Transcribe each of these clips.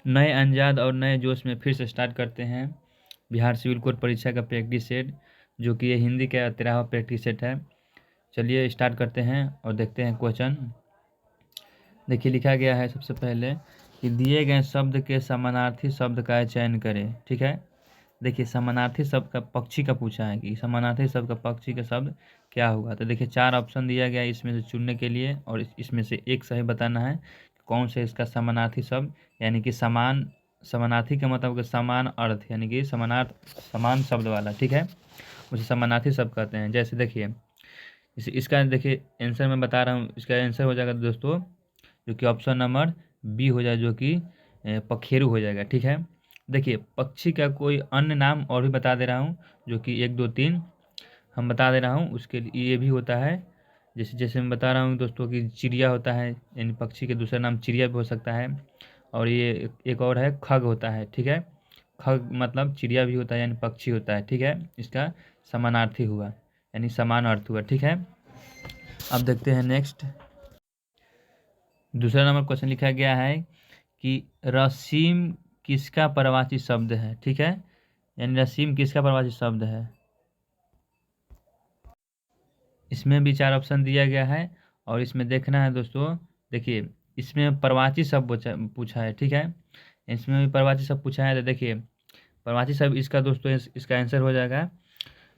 नए अंदाज और नए जोश में फिर से स्टार्ट करते हैं बिहार सिविल कोड परीक्षा का प्रैक्टिस सेट, जो कि ये हिंदी का 13वां प्रैक्टिस सेट है। चलिए स्टार्ट करते हैं और देखते हैं क्वेश्चन। देखिए लिखा गया है सबसे पहले कि दिए गए शब्द के समानार्थी शब्द का चयन करें। ठीक है, देखिए समानार्थी शब्द का पक्षी का पूछा है कि समानार्थी शब्द का पक्षी का शब्द क्या होगा। तो देखिए 4 ऑप्शन दिया गया है इसमें से चुनने के लिए, और इसमें से एक सही बताना है कि कौन से इसका समानार्थी शब्द, यानी कि समान, समानार्थी का मतलब कि समान अर्थ, यानी कि समानार्थ समान शब्द वाला। ठीक है, उसे समानार्थी शब्द कहते हैं। जैसे देखिए इसका देखिए आंसर मैं बता रहा हूँ, इसका आंसर हो जाएगा दोस्तों जो कि ऑप्शन नंबर बी हो जाए, जो कि पखेरु हो जाएगा। ठीक है, देखिए पक्षी का कोई अन्य नाम और भी बता दे रहा हूँ, जो कि 1 2 3 हम बता दे रहा हूँ। उसके लिए ये भी होता है, जैसे जैसे मैं बता रहा हूँ दोस्तों कि चिड़िया होता है, यानी पक्षी के दूसरा नाम चिड़िया भी हो सकता है। और ये एक और है खग होता है। ठीक है, खग मतलब चिड़िया भी होता है, यानी पक्षी होता है। ठीक है, इसका समानार्थी हुआ, यानी समान अर्थ हुआ। ठीक है, अब देखते हैं नेक्स्ट। दूसरा नंबर क्वेश्चन लिखा गया है कि रसीम किसका परवाची शब्द है। ठीक है, यानी रसीम किसका परवाची शब्द है। इसमें भी 4 ऑप्शन दिया गया है, और इसमें देखना है दोस्तों। देखिए इसमें परवाची शब्द पूछा है। ठीक है, इसमें भी परवाची शब्द पूछा है। तो देखिए परवाची शब्द इसका दोस्तों इसका आंसर हो जाएगा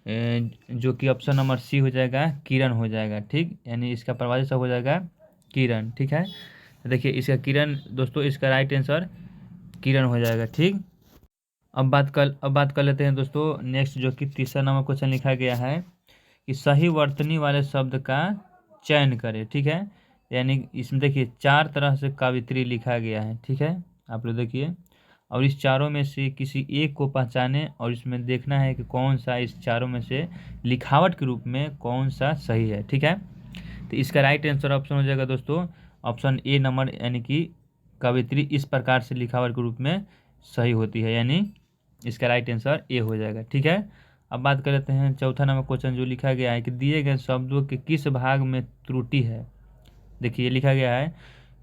जो कि ऑप्शन नंबर सी हो जाएगा, किरण हो जाएगा। ठीक, यानी इसका परवाची शब्द हो जाएगा किरण। ठीक है, तो देखिए इसका किरण दोस्तों, इसका राइट आंसर किरण हो जाएगा। ठीक, अब बात कर लेते हैं दोस्तों नेक्स्ट, जो कि तीसरा नंबर क्वेश्चन लिखा गया है कि सही वर्तनी वाले शब्द का चयन करें। ठीक है, यानी इसमें देखिए 4 तरह से कवित्री लिखा गया है। ठीक है, आप लोग देखिए, और इस चारों में से किसी एक को पहचाने, और इसमें देखना है कि कौन सा इस चारों में से लिखावट के रूप में कौन सा सही है। ठीक है, तो इसका राइट आंसर ऑप्शन हो जाएगा दोस्तों ऑप्शन ए नंबर, यानी कि कवित्री इस प्रकार से लिखावट के रूप में सही होती है, यानी इसका राइट आंसर ए हो जाएगा। ठीक है, अब बात कर लेते हैं चौथा नंबर क्वेश्चन, जो लिखा गया है कि दिए गए शब्दों के किस भाग में त्रुटि है। देखिए लिखा गया है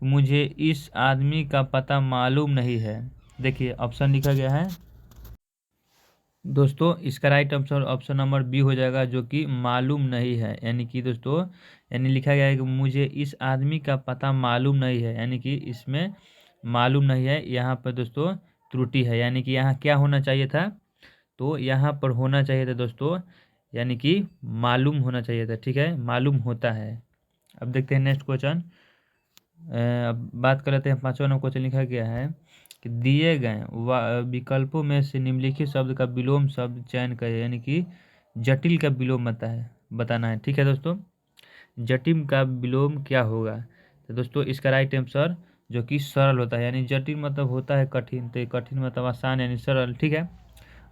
मुझे इस आदमी का पता मालूम नहीं है। देखिए ऑप्शन लिखा गया है दोस्तों, इसका right option option number B हो जाएगा, जो कि मालूम नहीं है। यानी कि दोस्तों, यानी लिखा गया है कि मुझे इस आदमी का पता मालूम नहीं है, यानी कि इसमें मालूम नहीं है, यहाँ पर दोस्तों त्रुटि है। यानी कि यहाँ क्या होना चाहिए था, तो यहाँ पर होना चाहिए था दोस्तों, यानी कि मालूम होना चाहिए था। ठीक है, मालूम होता है। अब देखते हैं नेक्स्ट क्वेश्चन। अब बात कर लेते हैं पांचवा नंबर क्वेश्चन लिखा गया है कि दिए गए विकल्पों में से निम्नलिखित शब्द का विलोम शब्द चयन करें, यानी कि जटिल का विलोम बताना है। ठीक है दोस्तों, जटिल का विलोम क्या होगा। तो दोस्तों इसका राइट आंसर जो कि सरल होता है, यानी जटिल मतलब होता है कठिन, तो कठिन मतलब आसान, यानी सरल। ठीक है,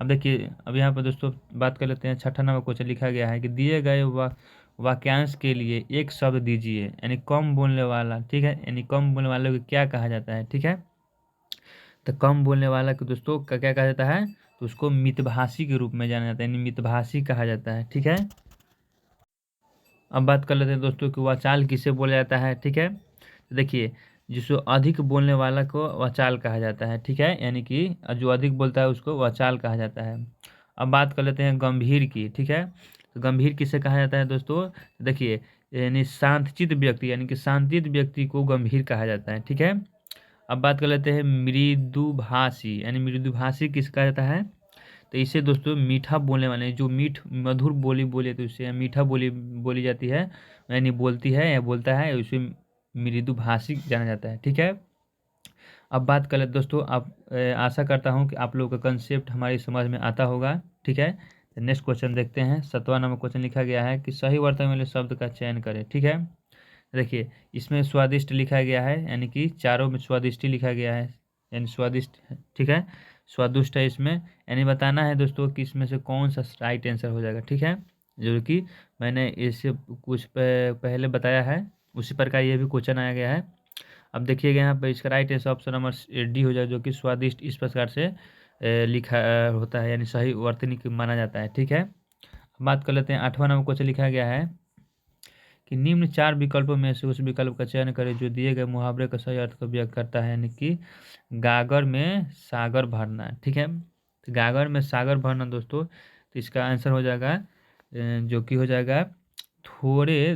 अब देखिए अब यहाँ पर दोस्तों बात कर लेते हैं छठा नंबर क्वेश्चन लिखा गया है कि दिए गए वाक्यांश के लिए एक शब्द दीजिए, यानी कम बोलने वाला। ठीक है, यानी कम बोलने वाले को क्या कहा जाता है। ठीक है, तो कम बोलने वाला को दोस्तों का क्या कहा जाता है, तो उसको मितभाषी के रूप में जाना जाता है, यानी मितभाषी कहा जाता है। ठीक है, अब बात कर लेते हैं दोस्तों कि वाचाल किसे बोला जाता है। ठीक है, तो देखिए जिसको अधिक बोलने वाला को वाचाल कहा जाता है। ठीक है, यानी कि जो अधिक बोलता है उसको वाचाल कहा जाता है। अब बात कर लेते हैं गंभीर की। ठीक है, तो गंभीर किसे कहा जाता है दोस्तों, देखिए यानी शांतचित्त व्यक्ति, यानी कि शांतित व्यक्ति को गंभीर कहा जाता है। ठीक है, अब बात कर लेते हैं मृदुभाषी, यानी मृदुभाषी किस कहा जाता है, तो इसे दोस्तों मीठा बोलने वाले, जो मधुर बोली बोले तो इससे मीठा बोली बोली जाती है, यानी बोलती है या बोलता है, उसे मृदुभाषी जाना जाता है। ठीक है, अब बात कर लेते दोस्तों, आप आशा करता हूँ कि आप लोगों का कंसेप्ट हमारी समझ में आता होगा। ठीक है, तो नेक्स्ट क्वेश्चन देखते हैं। 7वां नंबर क्वेश्चन लिखा गया है कि सही वर्तमान वाले शब्द का चयन करें। ठीक है, देखिए इसमें स्वादिष्ट लिखा गया है, यानी कि चारों में स्वादिष्ट ही लिखा गया है, यानी स्वादिष्ट है। ठीक है, स्वादिष्ट है इसमें, यानी बताना है दोस्तों कि इसमें से कौन सा राइट आंसर हो जाएगा। ठीक है, जो कि मैंने इससे कुछ पहले बताया है, उसी प्रकार ये भी क्वेश्चन आया गया है। अब देखिएगा यहाँ पर इसका right answer option number D हो जाएगा, जो कि स्वादिष्ट इस प्रकार से लिखा होता है, यानी सही वर्तनी माना जाता है। ठीक है, बात कर लेते हैं 8वां नंबर क्वेश्चन लिखा गया है कि निम्न 4 विकल्पों में से उस विकल्प का चयन करें जो दिए गए मुहावरे का सही अर्थ को व्यक्त करता है, यानी कि गागर में सागर भरना। ठीक है, तो गागर में सागर भरना दोस्तों, तो इसका आंसर हो जाएगा जो कि हो जाएगा थोड़े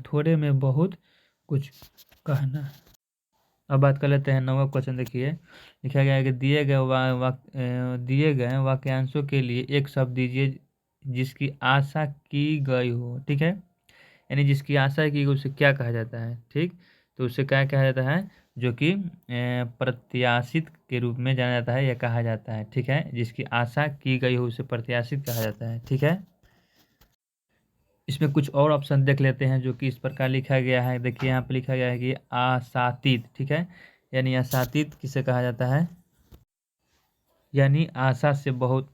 थोड़े में बहुत कुछ कहना। अब बात कर लेते हैं 9वां क्वेश्चन। देखिए लिखा गया है कि दिए गए वाक्यांशों के लिए एक शब्द दीजिए जिसकी आशा की गई हो। ठीक है, यानी जिसकी आशा की गई उसे क्या कहा जाता है। ठीक, तो उसे क्या कहा जाता है, जो कि प्रत्याशित के रूप में जाना जाता है या कहा जाता है। ठीक है, जिसकी आशा की गई हो उसे प्रत्याशित कहा जाता है। ठीक है, इसमें कुछ और ऑप्शन देख लेते हैं जो कि इस प्रकार लिखा गया है। देखिए यहाँ पे लिखा गया है कि आशातीत। ठीक है, यानी आशातीत किसे कहा जाता है, यानी आशा से बहुत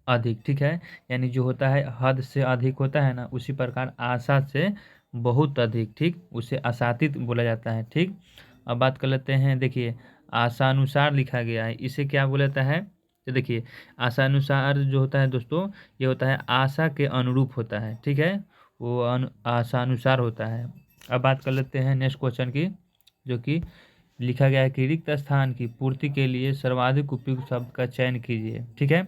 अधिक। ठीक है, यानी जो होता है हद से अधिक होता है ना, उसी प्रकार आशा से बहुत अधिक, ठीक, उसे आशातीत बोला जाता है। ठीक, अब बात कर लेते हैं। देखिए आशानुसार लिखा गया है, इसे क्या बोला जाता है, तो देखिए आशानुसार जो होता है दोस्तों, ये होता है आशा के अनुरूप होता है। ठीक है, वो आशानुसार होता है। अब बात कर लेते हैं नेक्स्ट क्वेश्चन की, जो कि लिखा गया है कि रिक्त स्थान की पूर्ति के लिए सर्वाधिक उपयुक्त शब्द का चयन कीजिए। ठीक है,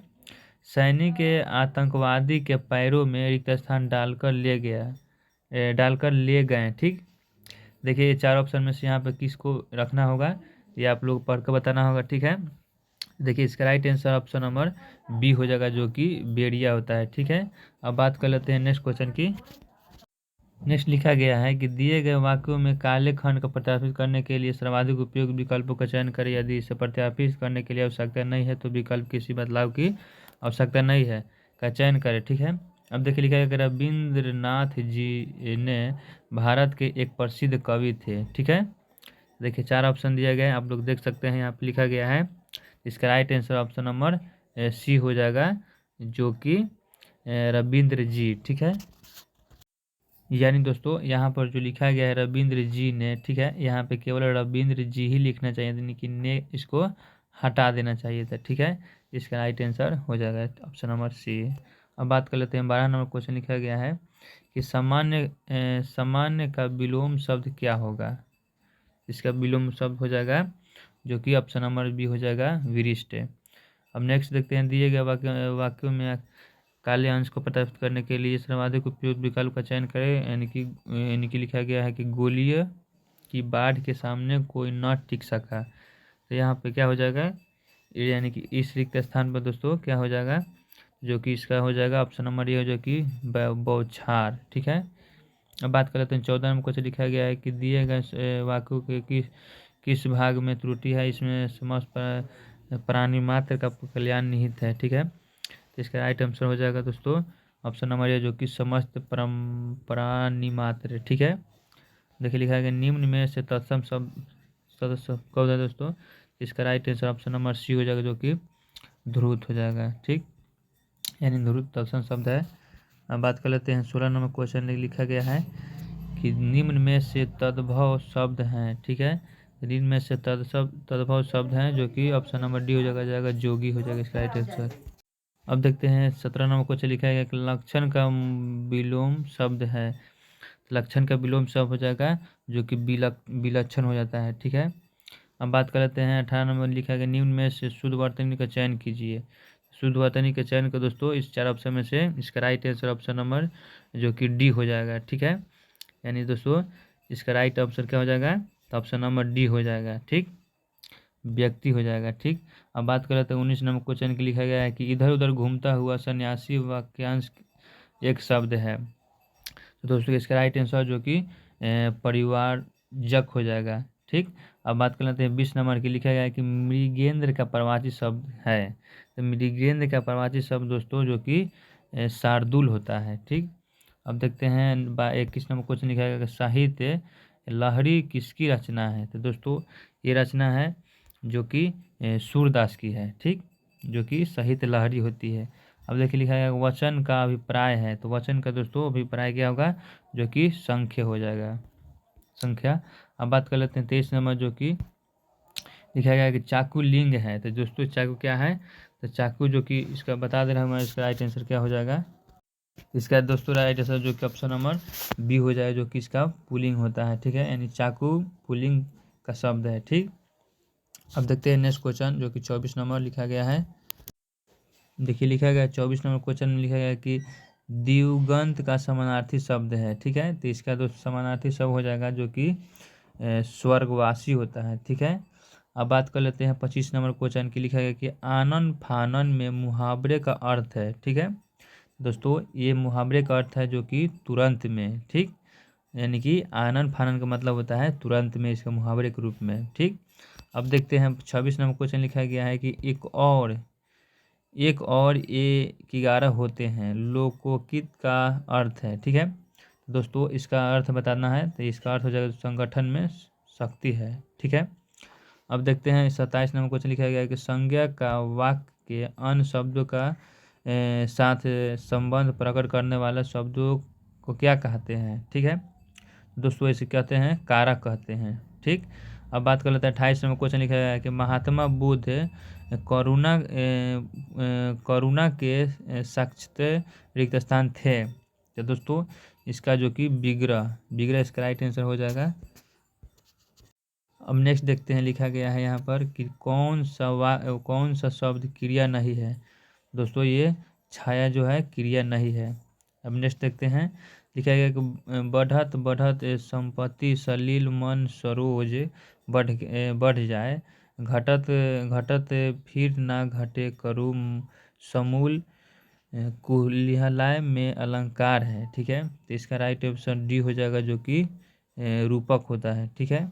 सैनिक आतंकवादी के पैरों में रिक्त स्थान डालकर ले गए। ठीक, देखिए ये 4 ऑप्शन में से यहाँ पे किसको रखना होगा, ये आप लोग पढ़ कर बताना होगा। ठीक है, देखिए इसका right answer option number B हो जाएगा, जो कि बेड़िया होता है। ठीक है, अब बात कर लेते हैं नेक्स्ट क्वेश्चन की। नेक्स्ट लिखा गया है कि दिए गए वाक्यों में काले खंड को प्रत्याशित करने के लिए सर्वाधिक उपयोगी विकल्पों का चयन करें। यदि इसे प्रत्याशित करने के लिए आवश्यकता नहीं है तो विकल्प किसी बदलाव की आवश्यकता नहीं है का चयन करें। ठीक है, अब देखिए लिखा गया कि रविंद्रनाथ जी ने भारत के एक प्रसिद्ध कवि थे। ठीक है, देखिए 4 ऑप्शन दिया गया है, आप लोग देख सकते हैं यहाँ पे लिखा गया है। इसका right answer option number C हो जाएगा, जो कि रविंद्र जी। ठीक है, यानी दोस्तों यहाँ पर जो लिखा गया है रविंद्र जी ने, ठीक है, यहाँ पे केवल रविंद्र जी ही लिखना चाहिए, यानी कि ने इसको हटा देना चाहिए था। ठीक है, इसका राइट आंसर हो जाएगा ऑप्शन नंबर सी। अब बात कर लेते हैं 12 नंबर क्वेश्चन। लिखा गया है कि सामान्य का विलोम शब्द क्या होगा। इसका विलोम शब्द हो जाएगा, जो कि ऑप्शन नंबर बी हो जाएगा, विरिष्ट। अब नेक्स्ट देखते हैं, दिए गए वाक्यों में काले अंश को प्रत्याशित करने के लिए सर्वाधिक उपयुक्त विकल्प का चयन करें। यानी कि लिखा गया है कि गोलीय की बाढ़ के सामने कोई न टिक सका। तो यहाँ पे क्या हो जाएगा, यानी कि इस रिक्त स्थान पर दोस्तों क्या हो जाएगा, जो कि इसका हो जाएगा ऑप्शन नंबर ये, जो कि बौछार। ठीक है, अब बात कर लेते हैं 14 नंबर क्वेश्चन। लिखा गया है कि दिए गए वाक्यों के किस भाग में त्रुटि है, इसमें समस्त प्राणी मात्र का कल्याण निहित है। ठीक है, तो इसका राइट आंसर हो जाएगा दोस्तों ऑप्शन नंबर ए, जो कि समस्त प्राणी मात्र। ठीक है, देखिए लिखा है कि निम्न में से तत्सम शब्द कौन है दोस्तों, इसका right answer option number C हो जाएगा, जो कि ध्रुत हो जाएगा। ठीक, यानी ध्रुत तत्सम शब्द है। अब बात कर लेते हैं 16 नंबर क्वेश्चन में लिखा गया है कि निम्न में से तद्भव शब्द हैं। ठीक है, निम्न में से तद्भव शब्द हैं, जो कि ऑप्शन नंबर डी हो जाएगा जोगी हो जाएगा इसका राइट आंसर। अब देखते हैं 17 नंबर क्वेश्चन। लिखा है कि लक्षण का विलोम शब्द है। लक्षण का विलोम शब्द हो जाएगा, जो कि विलक्षण हो जाता है। ठीक है, अब बात कर लेते हैं 18 नंबर। लिखा है कि निम्न में से शुद्ध वर्तनी का चयन कीजिए। शुद्ध वर्तनी के चयन का दोस्तों इस 4 ऑप्शन में से इसका राइट आंसर ऑप्शन नंबर, जो कि डी हो जाएगा। ठीक है, यानी दोस्तों इसका राइट ऑप्शन क्या हो जाएगा, तो ऑप्शन नंबर डी हो जाएगा। ठीक, व्यक्ति हो जाएगा। ठीक, अब बात कर लेते हैं 19 नंबर क्वेश्चन की। लिखा गया है कि इधर उधर घूमता हुआ सन्यासी वाक्यांश एक शब्द है। तो दोस्तों इसका राइट आंसर, जो कि परिवारजक हो जाएगा। ठीक, अब बात कर लेते हैं 20 नंबर की। लिखा गया है कि मृगेंद्र का प्रवाची शब्द है। तो मृगेंद्र का प्रवाची शब्द दोस्तों, जो कि शार्दुल होता है। ठीक, अब देखते हैं 21 नंबर क्वेश्चन। लिखा गया कि साहित्य लहरी किसकी रचना है। तो दोस्तों ये रचना है, जो कि सूरदास की है। ठीक, जो कि साहित्य लहरी होती है। अब देखिए लिखा है वचन का अभिप्राय है। तो वचन का दोस्तों अभिप्राय क्या होगा, जो कि संख्य हो जाएगा, संख्या। अब बात कर लेते हैं 23 नंबर, जो कि लिखा गया है कि चाकू लिंग है। तो दोस्तों चाकू क्या है, तो चाकू, जो कि इसका बता दे रहा हूँ मैं, इसका राइट आंसर क्या हो जाएगा, इसका दोस्तों राइट आंसर जो कि ऑप्शन नंबर बी हो जाए, जो कि इसका पुलिंग होता है। ठीक है, यानी चाकू पुलिंग का शब्द है। ठीक, अब देखते हैं नेक्स्ट क्वेश्चन जो कि 24 नंबर लिखा गया है। देखिए लिखा गया 24 नंबर क्वेश्चन में लिखा गया है कि दिवगंत का समानार्थी शब्द है। ठीक है, तो इसका जो समानार्थी शब्द हो जाएगा जो कि स्वर्गवासी होता है। ठीक है, अब बात कर लेते हैं 25 नंबर क्वेश्चन की। लिखा गया कि आनन फानन में मुहावरे का अर्थ है। ठीक है दोस्तों, ये मुहावरे का अर्थ है जो कि तुरंत में। ठीक, यानी कि आनन फानन का मतलब होता है तुरंत में, इसका मुहावरे के रूप में। ठीक, अब देखते हैं 26 नंबर क्वेश्चन लिखा गया है कि एक और ये 11 होते हैं, लोकोकित का अर्थ है। ठीक है दोस्तों, इसका अर्थ बताना है, तो इसका अर्थ हो जाएगा संगठन में शक्ति है। ठीक है, अब देखते हैं 27 नंबर क्वेश्चन लिखा गया है कि संज्ञा का वाक्य के अन्य शब्दों का साथ संबंध प्रकट करने वाले शब्दों को क्या कहते हैं। ठीक है दोस्तों, इसे कहते हैं कारक कहते हैं। ठीक, अब बात कर लेते हैं 28 नंबर क्वेश्चन लिखा गया है कि महात्मा बुद्ध करुणा के साक्षात रिक्त स्थान थे। तो दोस्तों, इसका जो कि विग्रह इसका राइट आंसर हो जाएगा। अब नेक्स्ट देखते हैं, लिखा गया है यहाँ पर कि कौन सा शब्द क्रिया नहीं है। दोस्तों, ये छाया जो है क्रिया नहीं है। अब नेक्स्ट देखते हैं, लिखा गया कि बढ़त बढ़त संपत्ति सलील मन सरोज बढ़ जाए, घटत घटत फिर ना घटे करू समूल कुलिहलाय में अलंकार है। ठीक है, तो इसका राइट ऑप्शन डी हो जाएगा जो कि रूपक होता है। ठीक है,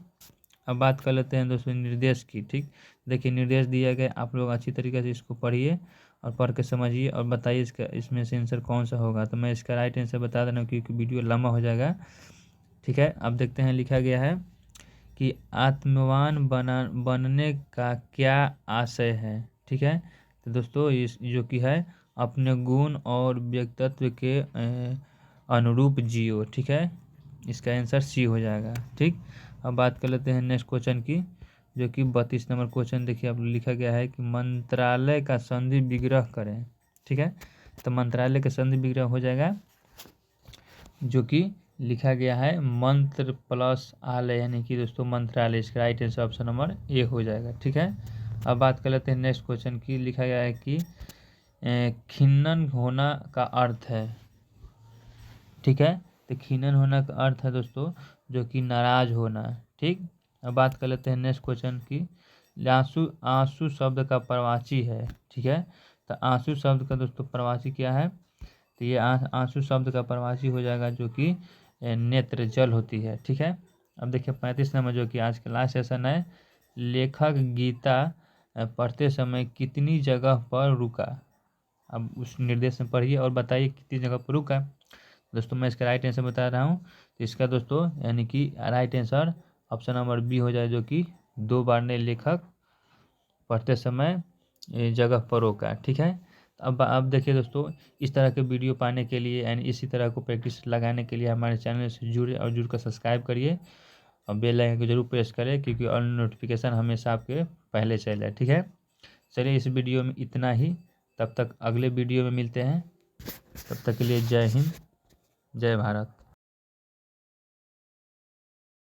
अब बात कर लेते हैं दोस्तों निर्देश की। ठीक, देखिए निर्देश दिया गया, आप लोग अच्छी तरीके से इसको पढ़िए और पढ़ के समझिए और बताइए इसमें से आंसर कौन सा होगा। तो मैं इसका राइट आंसर बता देना क्योंकि वीडियो लंबा हो जाएगा। ठीक है, अब देखते हैं, लिखा गया है कि आत्मवान बनने का क्या आशय है। ठीक है, तो दोस्तों इस जो कि है अपने गुण और व्यक्तित्व के अनुरूप जियो। ठीक है, इसका आंसर सी हो जाएगा। ठीक, अब बात कर लेते हैं नेक्स्ट क्वेश्चन की जो कि 32 नंबर क्वेश्चन। देखिए अब लिखा गया है कि मंत्रालय का संधि विग्रह करें। ठीक है, तो मंत्रालय का संधि विग्रह हो जाएगा जो कि लिखा गया है मंत्र प्लस आलय, यानी कि दोस्तों मंत्रालय, इसका right answer option number A हो जाएगा। ठीक है, अब बात कर लेते हैं नेक्स्ट क्वेश्चन की। लिखा गया है कि खिन्नन होना का अर्थ है। ठीक है, तो खिन्नन होना का अर्थ है दोस्तों जो कि नाराज होना। ठीक, अब बात कर लेते हैं नेक्स्ट क्वेश्चन की। आंसू शब्द का प्रवाची है। ठीक है, तो आंसू शब्द का दोस्तों प्रवाची क्या है, तो ये आंसू शब्द का प्रवाची हो जाएगा जो कि नेत्र जल होती है। ठीक है, अब देखिए 35 नंबर जो कि आज का लास्ट सेशन है, लेखक गीता पढ़ते समय कितनी जगह पर रुका। अब उस निर्देश में पढ़िए और बताइए कितनी जगह पर रुका। दोस्तों मैं इसका राइट आंसर बता रहा हूँ, तो इसका दोस्तों यानी कि right answer option number B हो जाए जो कि 2 बार ने लेखक पढ़ते समय जगह पर रोका। ठीक है, अब देखिए दोस्तों, इस तरह के वीडियो पाने के लिए यानी इसी तरह को प्रैक्टिस लगाने के लिए हमारे चैनल से जुड़े और जुड़ कर सब्सक्राइब करिए और बेल आइकन को जरूर प्रेस करें क्योंकि ऑल नोटिफिकेशन हमेशा आपके पहले चले जाए। ठीक है, चलिए इस वीडियो में इतना ही, तब तक अगले वीडियो में मिलते हैं। तब तक के लिए जय हिंद, जय भारत।